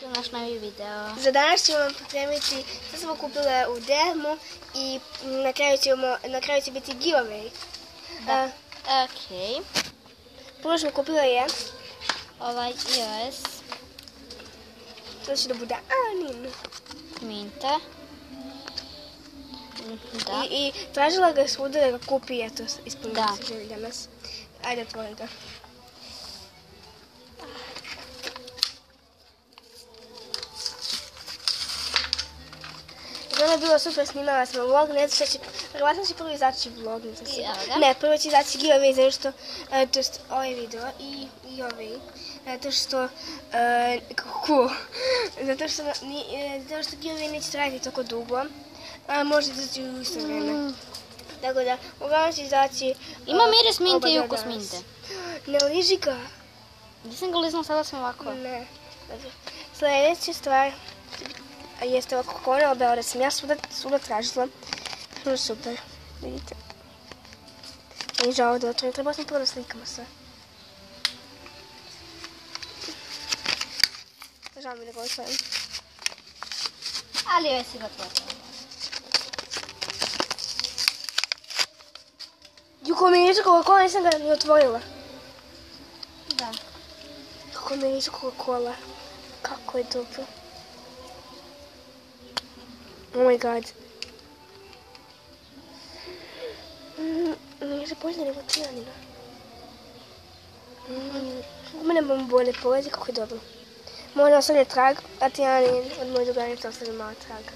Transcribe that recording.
naš novi video. Za danas ćemo vam pripremiti što smo kupile u Dermu i na kraju će biti giveaway. Ok. Prvo što kupila je Ovaj iOS. To će da bude Anin. Minta. Da. I tražila ga svuda da ga kupi, eto, ispunila Da. se želji danas. Ajde, otvorim ga. Ono je bilo super, snimala smo vlog, ne znam šta će, vjerovatno će prvo izaći vlog, ne znam sigurno. Ne, prvo će izaći giveaway, zato što, to jest ovaj video i ovaj, zato što, kako cool, zato što giveaway neće trajati toliko dugo, a može izaći u isto vreme. Tako da, uglavnom će izaći... Ima miris minte i ukus minte. Ne liži ga. Nisam ga liznula, sada sam ovako. Ne. Sljedeća stvar jeste ovako Cornell Beograd. Sam ja svuda tražila. Što super. Vidite. I žao da otvorim. Trebala sam prvo da slikamo sve. Žao mi da ga otvorim. Ali već si ga otvorila. Kako mi nisu Coca-Cola, nisam ga ni otvorila. Da. Kako mi nisu Coca-Cola. Kako je dobro. Oh my god. Nije bolje nego tijanina. U mene bombone polazi, kako je dobro. Moj ne ostavlja trag, a tijanin od moje drugarnice ostavlja malo traga.